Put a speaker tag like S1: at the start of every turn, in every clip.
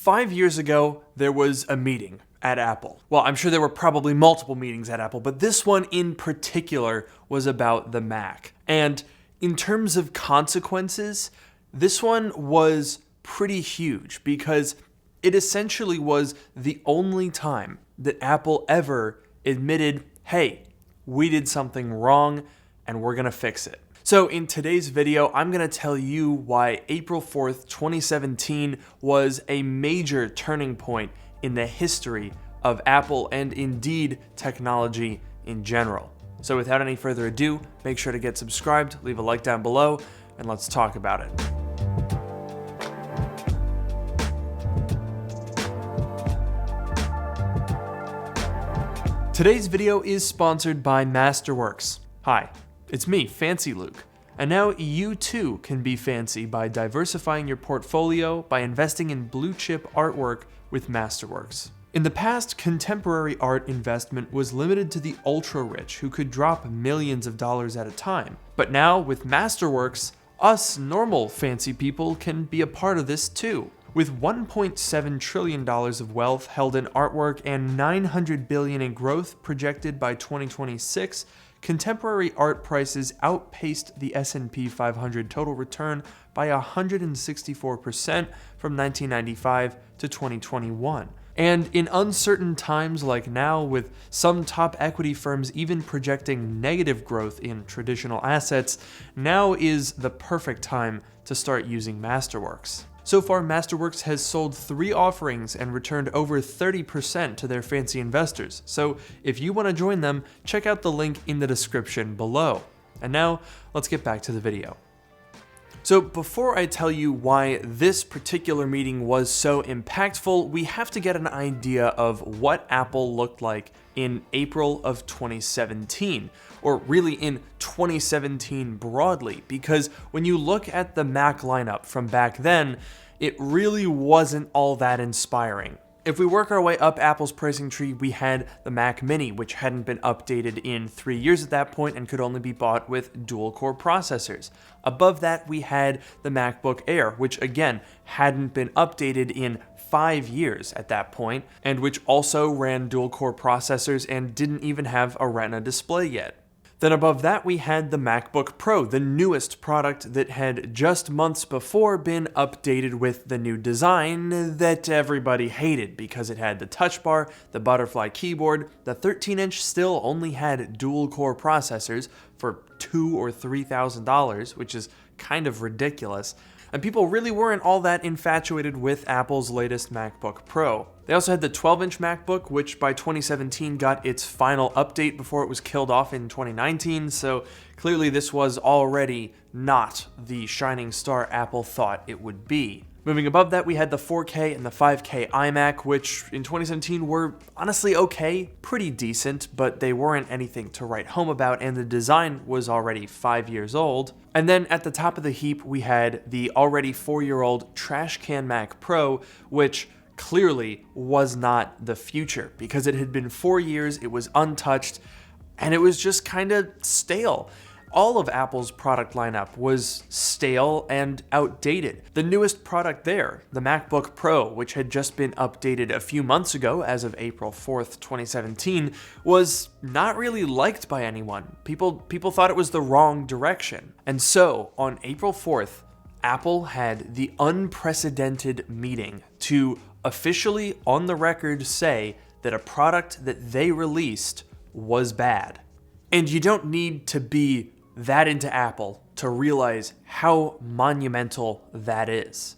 S1: 5 years ago, there was a meeting at Apple. Well, I'm sure there were probably multiple meetings at Apple, but this one in particular was about the Mac. And in terms of consequences, this one was pretty huge because it essentially was the only time that Apple ever admitted, hey, we did something wrong and we're gonna fix it. So in today's video, I'm gonna tell you why April 4th, 2017 was a major turning point in the history of Apple and indeed technology in general. So without any further ado, make sure to get subscribed, leave a like down below, and let's talk about it. Today's video is sponsored by Masterworks. Hi, it's me, Fancy Luke. And now you too can be fancy by diversifying your portfolio by investing in blue chip artwork with Masterworks. In the past, contemporary art investment was limited to the ultra-rich who could drop millions of dollars at a time. But now, with Masterworks, us normal fancy people can be a part of this too. With $1.7 trillion of wealth held in artwork and $900 billion in growth projected by 2026, contemporary art prices outpaced the S&P 500 total return by 164% from 1995 to 2021. And in uncertain times like now, with some top equity firms even projecting negative growth in traditional assets, now is the perfect time to start using Masterworks. So far, Masterworks has sold 3 offerings and returned over 30% to their fancy investors. So if you want to join them, check out the link in the description below. And now, let's get back to the video. So before I tell you why this particular meeting was so impactful, we have to get an idea of what Apple looked like in April of 2017, or really in 2017 broadly, because when you look at the Mac lineup from back then, it really wasn't all that inspiring. If we work our way up Apple's pricing tree, we had the Mac Mini, which hadn't been updated in 3 years at that point and could only be bought with dual-core processors. Above that, we had the MacBook Air, which again hadn't been updated in 5 years at that point, and which also ran dual-core processors and didn't even have a Retina display yet. Then above that, we had the MacBook Pro, the newest product that had just months before been updated with the new design that everybody hated because it had the touch bar, the butterfly keyboard. The 13-inch still only had dual-core processors for $2,000 or $3,000, which is kind of ridiculous. And people really weren't all that infatuated with Apple's latest MacBook Pro. They also had the 12-inch MacBook, which by 2017 got its final update before it was killed off in 2019, so clearly this was already not the shining star Apple thought it would be. Moving above that, we had the 4K and the 5K iMac, which in 2017 were honestly okay, pretty decent, but they weren't anything to write home about, and the design was already 5 years old. And then at the top of the heap, we had the already 4-year-old trash can Mac Pro, which clearly was not the future because it had been 4 years, it was untouched, and it was just kind of stale. All of Apple's product lineup was stale and outdated. The newest product there, the MacBook Pro, which had just been updated a few months ago as of April 4th, 2017, was not really liked by anyone. People thought it was the wrong direction. And so, on April 4th, Apple had the unprecedented meeting to officially, on the record, say that a product that they released was bad. And you don't need to be that into Apple to realize how monumental that is.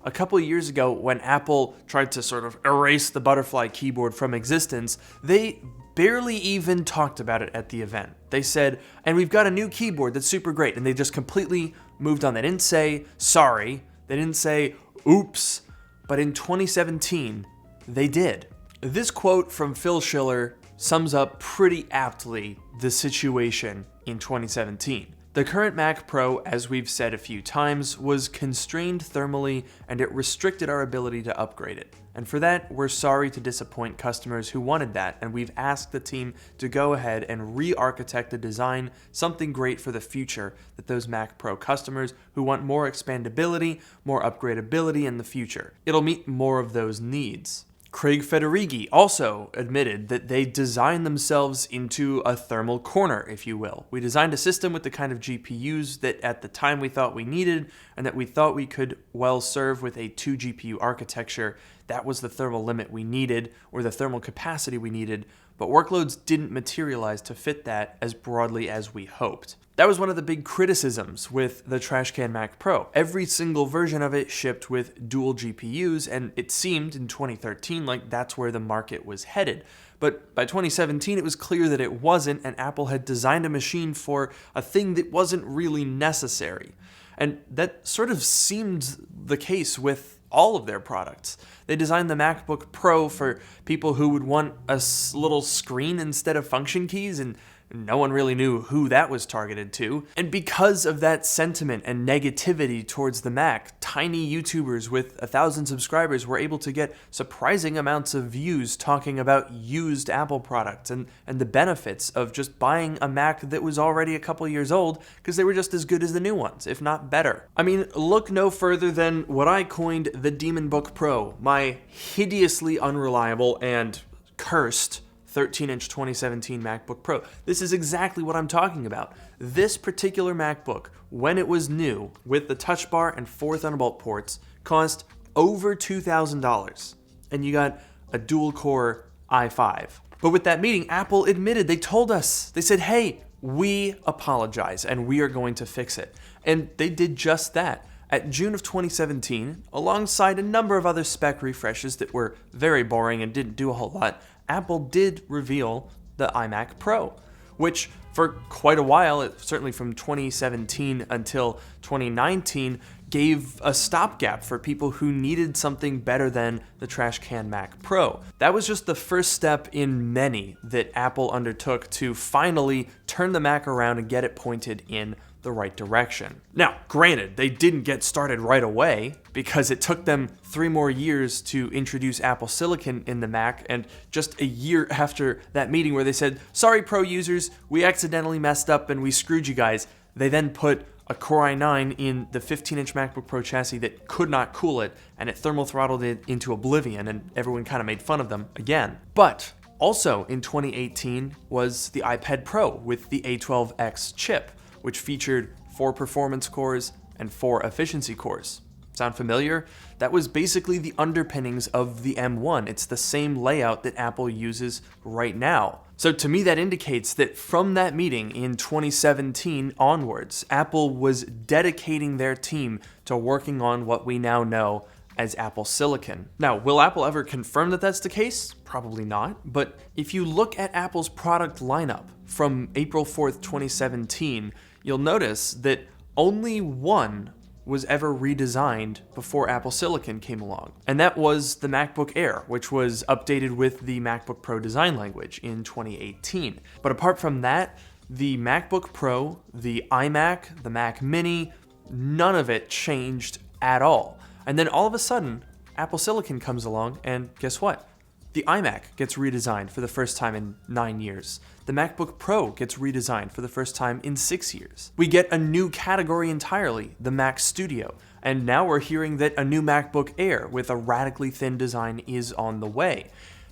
S1: A couple of years ago, when Apple tried to sort of erase the butterfly keyboard from existence, they barely even talked about it at the event. They said, and we've got a new keyboard that's super great, and they just completely moved on. They didn't say sorry, they didn't say oops, but in 2017, they did. This quote from Phil Schiller sums up pretty aptly the situation in 2017. The current Mac Pro, as we've said a few times, was constrained thermally and it restricted our ability to upgrade it. And for that, we're sorry to disappoint customers who wanted that, and we've asked the team to go ahead and re-architect the design, something great for the future that those Mac Pro customers who want more expandability, more upgradability in the future. It'll meet more of those needs. Craig Federighi also admitted that they designed themselves into a thermal corner, if you will. We designed a system with the kind of GPUs that at the time we thought we needed and that we thought we could well serve with a 2 GPU architecture. That was the thermal limit we needed, or the thermal capacity we needed, but workloads didn't materialize to fit that as broadly as we hoped. That was one of the big criticisms with the Trashcan Mac Pro. Every single version of it shipped with dual GPUs, and it seemed in 2013 like that's where the market was headed. But by 2017, it was clear that it wasn't, and Apple had designed a machine for a thing that wasn't really necessary. And that sort of seemed the case with all of their products. They designed the MacBook Pro for people who would want a little screen instead of function keys, and no one really knew who that was targeted to. And because of that sentiment and negativity towards the Mac, tiny YouTubers with 1,000 subscribers were able to get surprising amounts of views talking about used Apple products and the benefits of just buying a Mac that was already a couple years old because they were just as good as the new ones, if not better. I mean, look no further than what I coined the Demon Book Pro, my hideously unreliable and cursed 13-inch 2017 MacBook Pro. This is exactly what I'm talking about. This particular MacBook, when it was new, with the Touch Bar and 4 Thunderbolt ports, cost over $2,000. And you got a dual-core i5. But with that meeting, Apple admitted, they told us, they said, hey, we apologize and we are going to fix it. And they did just that. At June of 2017, alongside a number of other spec refreshes that were very boring and didn't do a whole lot, Apple did reveal the iMac Pro, which for quite a while, certainly from 2017 until 2019, gave a stopgap for people who needed something better than the Trashcan Mac Pro. That was just the first step in many that Apple undertook to finally turn the Mac around and get it pointed in the right direction. Now, granted, they didn't get started right away because it took them 3 more years to introduce Apple Silicon in the Mac, and just a year after that meeting where they said, sorry Pro users, we accidentally messed up and we screwed you guys, they then put a Core i9 in the 15-inch MacBook Pro chassis that could not cool it, and it thermal throttled it into oblivion, and everyone kind of made fun of them again. But also in 2018 was the iPad Pro with the A12X chip, which featured 4 performance cores and 4 efficiency cores. Sound familiar? That was basically the underpinnings of the M1. It's the same layout that Apple uses right now. So to me, that indicates that from that meeting in 2017 onwards, Apple was dedicating their team to working on what we now know as Apple Silicon. Now, will Apple ever confirm that that's the case? Probably not. But if you look at Apple's product lineup from April 4th, 2017, you'll notice that only one was ever redesigned before Apple Silicon came along. And that was the MacBook Air, which was updated with the MacBook Pro design language in 2018. But apart from that, the MacBook Pro, the iMac, the Mac Mini, none of it changed at all. And then all of a sudden, Apple Silicon comes along, and guess what? The iMac gets redesigned for the first time in 9 years. The MacBook Pro gets redesigned for the first time in 6 years. We get a new category entirely, the Mac Studio. And now we're hearing that a new MacBook Air with a radically thin design is on the way.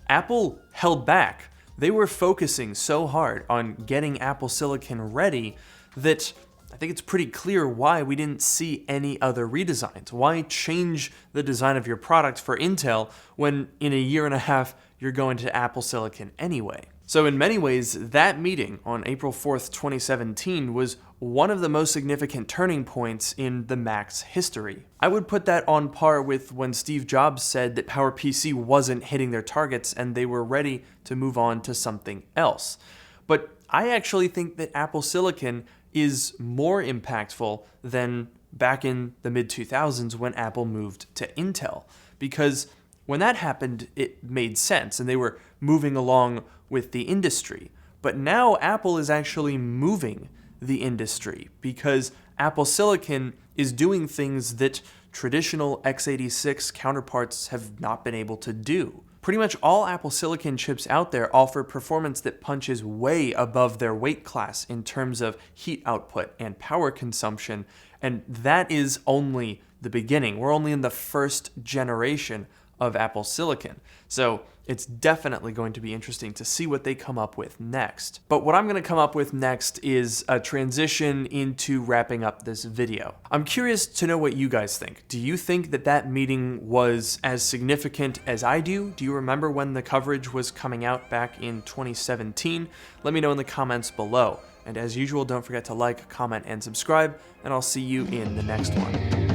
S1: Apple held back. They were focusing so hard on getting Apple Silicon ready that I think it's pretty clear why we didn't see any other redesigns. Why change the design of your product for Intel when in a year and a half you're going to Apple Silicon anyway? So in many ways, that meeting on April 4th, 2017 was one of the most significant turning points in the Mac's history. I would put that on par with when Steve Jobs said that PowerPC wasn't hitting their targets and they were ready to move on to something else. But I actually think that Apple Silicon is more impactful than back in the mid-2000s when Apple moved to Intel. Because when that happened, it made sense and they were moving along with the industry. But now Apple is actually moving the industry, because Apple Silicon is doing things that traditional x86 counterparts have not been able to do. Pretty much all Apple Silicon chips out there offer performance that punches way above their weight class in terms of heat output and power consumption, and that is only the beginning. We're only in the first generation of Apple Silicon. So it's definitely going to be interesting to see what they come up with next. But what I'm going to come up with next is a transition into wrapping up this video. I'm curious to know what you guys think. Do you think that that meeting was as significant as I do? Do you remember when the coverage was coming out back in 2017? Let me know in the comments below. And as usual, don't forget to like, comment, and subscribe, and I'll see you in the next one.